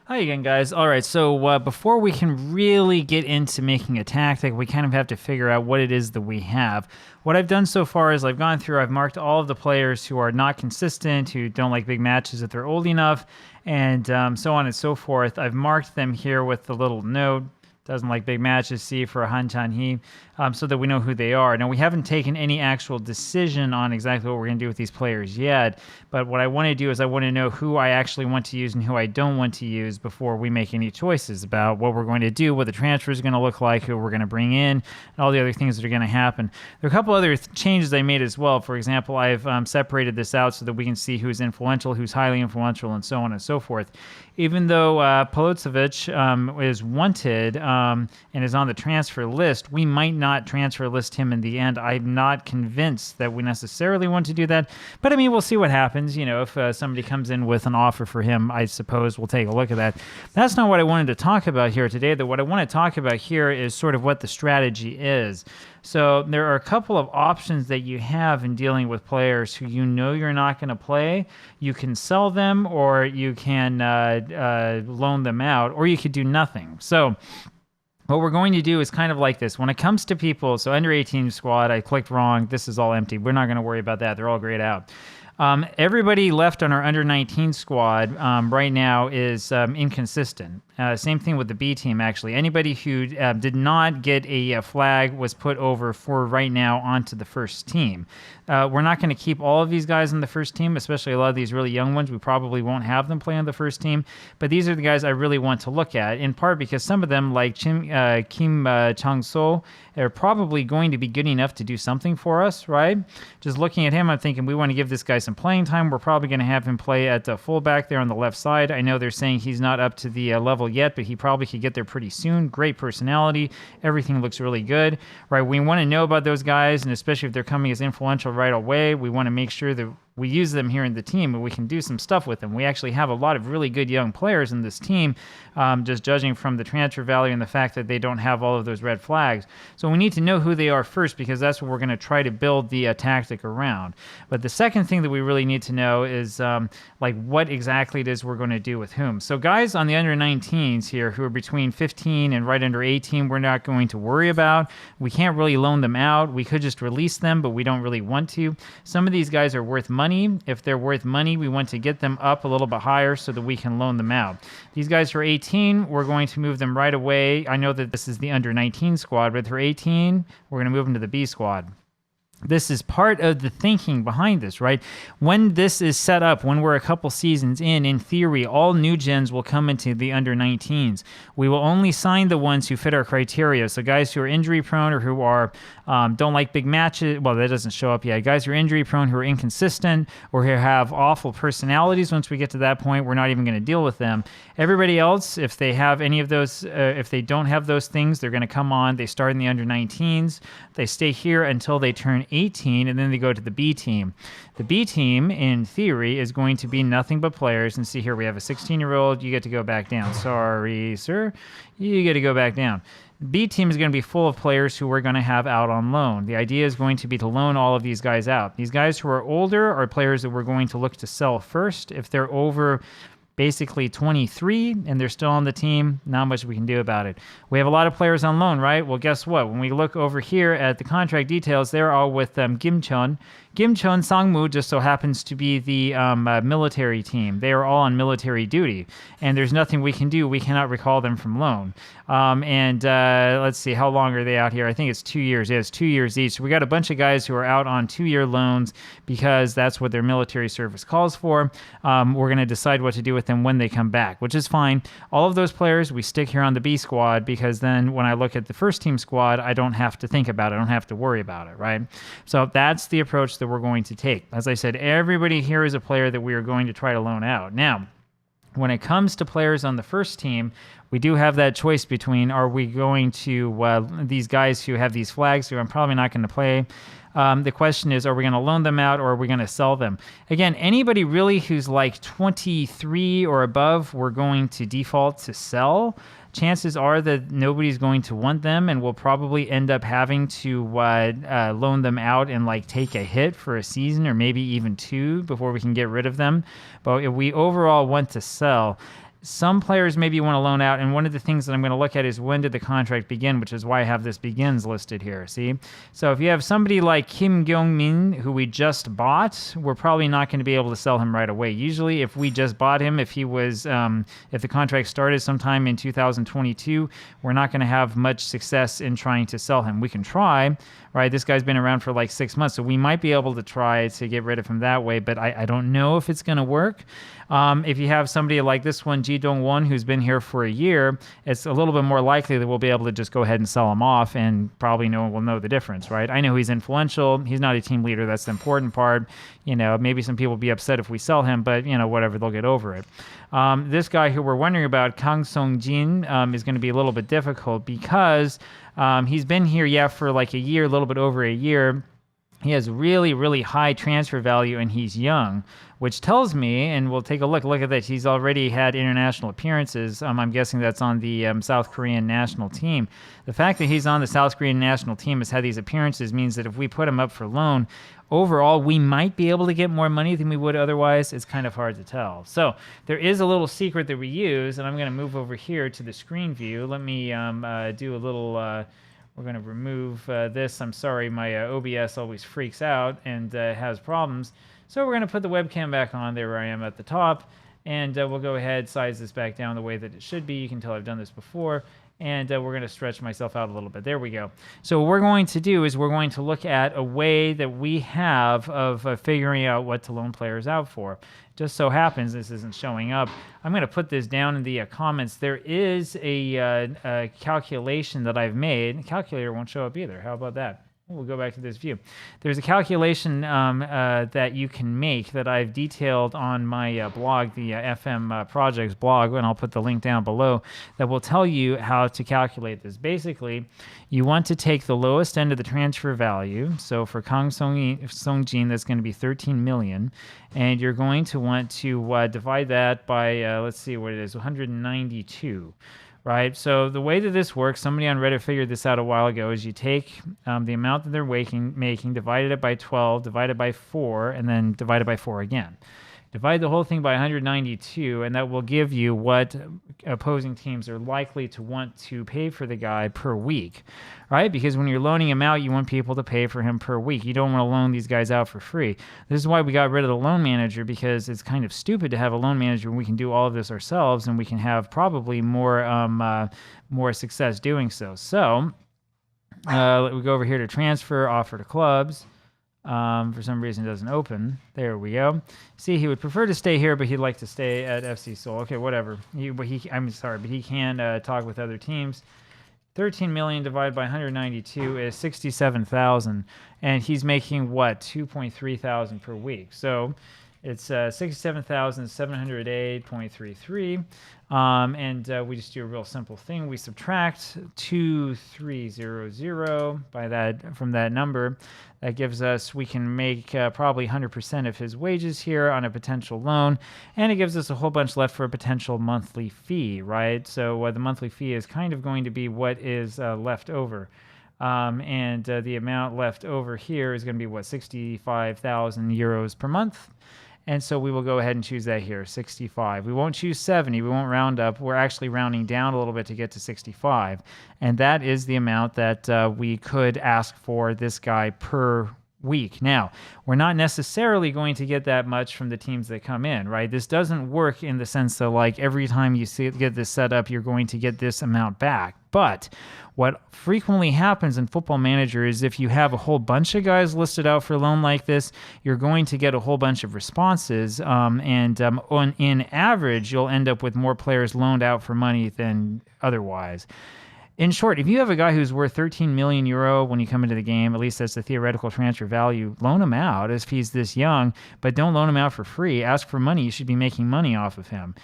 Hi again, guys. All right, so before we can really get into making a tactic, we kind of have to figure out what it is that we have. What I've done so far is I've marked all of the players who are not consistent, who don't like big matches if they're old enough, and so on and so forth. I've marked them here with the little note. Doesn't like big matches, C for a Han Chan Hee, so that we know who they are. Now, we haven't taken any actual decision on exactly what we're going to do with these players yet, but what I want to do is I want to know who I actually want to use and who I don't want to use before we make any choices about what we're going to do, what the transfer is going to look like, who we're going to bring in, and all the other things that are going to happen. There are a couple other changes I made as well. For example, I've separated this out so that we can see who's influential, who's highly influential, and so on and so forth. Even though Polocevic is wanted and is on the transfer list, we might not transfer list him in the end. I'm not convinced that we necessarily want to do that. But I mean, we'll see what happens. You know, if somebody comes in with an offer for him, I suppose we'll take a look at that. That's not what I wanted to talk about here today, though. What I want to talk about here is sort of what the strategy is. So there are a couple of options that you have in dealing with players who you know you're not going to play. You can sell them, or you can loan them out, or you could do nothing. So what we're going to do is kind of like this. When it comes to people, so under 18 squad, I clicked wrong. This is all empty. We're not going to worry about that. They're all grayed out. Everybody left on our under 19 squad right now is inconsistent. Same thing with the B team, actually. Anybody who did not get a flag was put over for right now onto the first team. We're not going to keep all of these guys on the first team, especially a lot of these really young ones. We probably won't have them play on the first team. But these are the guys I really want to look at, in part because some of them, like Kim Chang-so, are probably going to be good enough to do something for us, right? Just looking at him, I'm thinking we want to give this guy some playing time. We're probably going to have him play at fullback there on the left side. I know they're saying he's not up to the level yet, but he probably could get there pretty soon. Great personality. Everything looks really good, right? We want to know about those guys, and especially if they're coming as influential right away, we want to make sure that we use them here in the team and we can do some stuff with them. We actually have a lot of really good young players in this team, just judging from the transfer value and the fact that they don't have all of those red flags. So we need to know who they are first, because that's what we're going to try to build the tactic around. But the second thing that we really need to know is what exactly it is we're going to do with whom. So guys on the under 19s here who are between 15 and right under 18, we're not going to worry about. We can't really loan them out. We could just release them, but we don't really want to. Some of these guys are worth money. If they're worth money, we want to get them up a little bit higher so that we can loan them out. These guys are 18. We're going to move them right away. I know that this is the under 19 squad, but if they're 18, we're going to move them to the B squad. This is part of the thinking behind this, right? When this is set up, when we're a couple seasons in theory, all new gens will come into the under 19s. We will only sign the ones who fit our criteria. So guys who are injury prone or who are don't like big matches. Well, that doesn't show up yet. Guys who are injury prone, who are inconsistent, or who have awful personalities. Once we get to that point, we're not even going to deal with them. Everybody else, if they have any of those, if they don't have those things, they're going to come on. They start in the under 19s. They stay here until they turn 18, and then they go to the B team. The B team, in theory, is going to be nothing but players. And see here, we have a 16-year-old. You get to go back down. Sorry, sir. You get to go back down. B team is going to be full of players who we're going to have out on loan. The idea is going to be to loan all of these guys out. These guys who are older are players that we're going to look to sell first. If they're over basically 23 and they're still on the team, not much we can do about it. We have a lot of players on loan, right? Well, guess what? When we look over here at the contract details, they're all with Kim-cheon. Kim-cheon Sangmu just so happens to be the military team. They are all on military duty, and there's nothing we can do. We cannot recall them from loan. Let's see, how long are they out here? I think it's 2 years. Yeah, it's 2 years each. So we got a bunch of guys who are out on 2-year loans because that's what their military service calls for. We're going to decide what to do with them when they come back, which is fine. All of those players we stick here on the B squad, because then when I look at the first team squad, I don't have to think about it. I don't have to worry about it, right? So that's the approach that we're going to take. As I said, everybody here is a player that we are going to try to loan out. Now, when it comes to players on the first team, we do have that choice between, are we going to, these guys who have these flags who I'm probably not going to play. The question is, are we going to loan them out or are we going to sell them? Again, anybody really who's like 23 or above, we're going to default to sell. Chances are that nobody's going to want them, and we'll probably end up having to loan them out and like take a hit for a season or maybe even two before we can get rid of them. But if we overall want to sell, some players maybe you want to loan out, and one of the things that I'm going to look at is when did the contract begin, which is why I have this begins listed here, see? So if you have somebody like Kim Kyung-min, who we just bought, we're probably not going to be able to sell him right away. Usually if we just bought him, if the contract started sometime in 2022, we're not going to have much success in trying to sell him. We can try, right? This guy's been around for like 6 months, so we might be able to try to get rid of him that way, but I don't know if it's going to work. If you have somebody like this one, Ji Dong-won, who's been here for a year, it's a little bit more likely that we'll be able to just go ahead and sell him off, and probably no one will know the difference, right? I know he's influential. He's not a team leader. That's the important part. Maybe some people will be upset if we sell him, but, whatever, they'll get over it. This guy who we're wondering about, Kang Song-jin, is going to be a little bit difficult because he's been here, for like a year, a little bit over a year. He has really, really high transfer value, and he's young, which tells me, and we'll take a look at that, he's already had international appearances. I'm guessing that's on the South Korean national team. The fact that he's on the South Korean national team, has had these appearances, means that if we put him up for loan, overall, we might be able to get more money than we would otherwise. It's kind of hard to tell. So there is a little secret that we use, and I'm going to move over here to the screen view. Let me do a little... we're going to remove this. I'm sorry, my OBS always freaks out and has problems. So we're going to put the webcam back on there where I am at the top, and we'll go ahead, size this back down the way that it should be. You can tell I've done this before, and we're going to stretch myself out a little bit. There we go. So what we're going to do is we're going to look at a way that we have of figuring out what to loan players out for. Just so happens this isn't showing up. I'm going to put this down in the comments. There is a calculation that I've made. The calculator won't show up either. How about that? We'll go back to this view. There's a calculation that you can make that I've detailed on my blog, the FM Projects blog, and I'll put the link down below, that will tell you how to calculate this. Basically, you want to take the lowest end of the transfer value. So for Kang Song-jin, that's going to be 13 million. And you're going to want to divide that by, let's see what it is, 192. Right, so the way that this works, somebody on Reddit figured this out a while ago, is you take the amount that they're making, divided it by 12, divided by 4, and then divided by 4 again. Divide the whole thing by 192, and that will give you what opposing teams are likely to want to pay for the guy per week, right? Because when you're loaning him out, you want people to pay for him per week. You don't want to loan these guys out for free. This is why we got rid of the loan manager, because it's kind of stupid to have a loan manager when we can do all of this ourselves, and we can have probably more success doing so. So we go over here to transfer, offer to clubs. For some reason it doesn't open. There we go. See, he would prefer to stay here, but he'd like to stay at FC Seoul. Okay, whatever. I'm sorry, but he can talk with other teams. 13 million divided by 192 is 67,000, and he's making what, 2.3 thousand per week. So it's 67,708.33. And we just do a real simple thing. We subtract 2,300 from that number. That gives us, we can make probably 100% of his wages here on a potential loan, and it gives us a whole bunch left for a potential monthly fee, right? So the monthly fee is kind of going to be what is left over. And the amount left over here is going to be, what, 65,000 euros per month. And so we will go ahead and choose that here, 65. We won't choose 70. We won't round up. We're actually rounding down a little bit to get to 65. And that is the amount that we could ask for this guy per week. Now, we're not necessarily going to get that much from the teams that come in, right? This doesn't work in the sense that, like, every time you get this set up, you're going to get this amount back. But what frequently happens in Football Manager is if you have a whole bunch of guys listed out for loan like this, you're going to get a whole bunch of responses. In average, you'll end up with more players loaned out for money than otherwise. In short, if you have a guy who's worth 13 million euro when you come into the game, at least that's the theoretical transfer value, loan him out if he's this young, but don't loan him out for free. Ask for money. You should be making money off of him.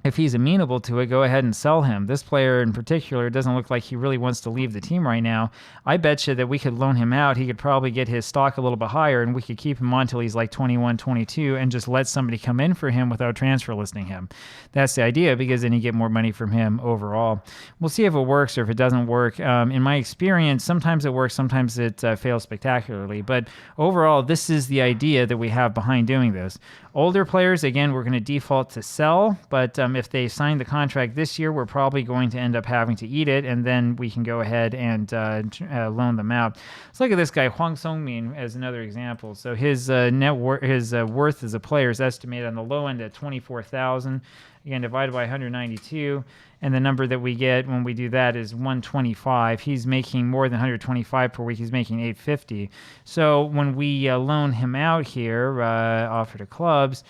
if he's amenable to it, go ahead and sell him. This player in particular doesn't look like he really wants to leave the team right now. I bet you that we could loan him out. He could probably get his stock a little bit higher, and we could keep him on until he's like 21, 22, and just let somebody come in for him without transfer listing him. That's the idea, because then you get more money from him overall. We'll see if it works or if it doesn't work. In my experience, sometimes it works, sometimes it fails spectacularly. But overall, this is the idea that we have behind doing this. Older players, again, we're going to default to sell, but if they sign the contract this year, we're probably going to end up having to eat it, and then we can go ahead and loan them out. Let's look at this guy, Hwang Sung-min, as another example. So his worth as a player is estimated on the low end at 24,000. Again, divided by 192, and the number that we get when we do that is 125. He's making more than 125 per week. He's making 850. So when we loan him out here, offer to clubs,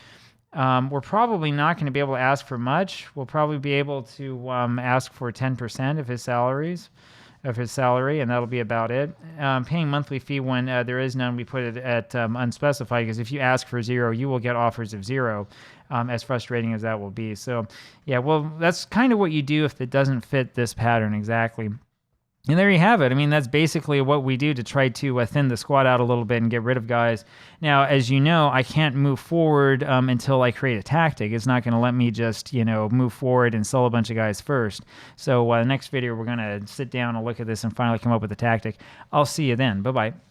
we're probably not going to be able to ask for much. We'll probably be able to ask for 10% of his salary, and that'll be about it. Paying monthly fee when there is none, we put it at unspecified, because if you ask for 0, you will get offers of 0, as frustrating as that will be. So, yeah, well, that's kind of what you do if it doesn't fit this pattern exactly. And there you have it. I mean, that's basically what we do to try to thin the squad out a little bit and get rid of guys. Now, as you know, I can't move forward until I create a tactic. It's not going to let me just, move forward and sell a bunch of guys first. So the next video, we're going to sit down and look at this and finally come up with a tactic. I'll see you then. Bye-bye.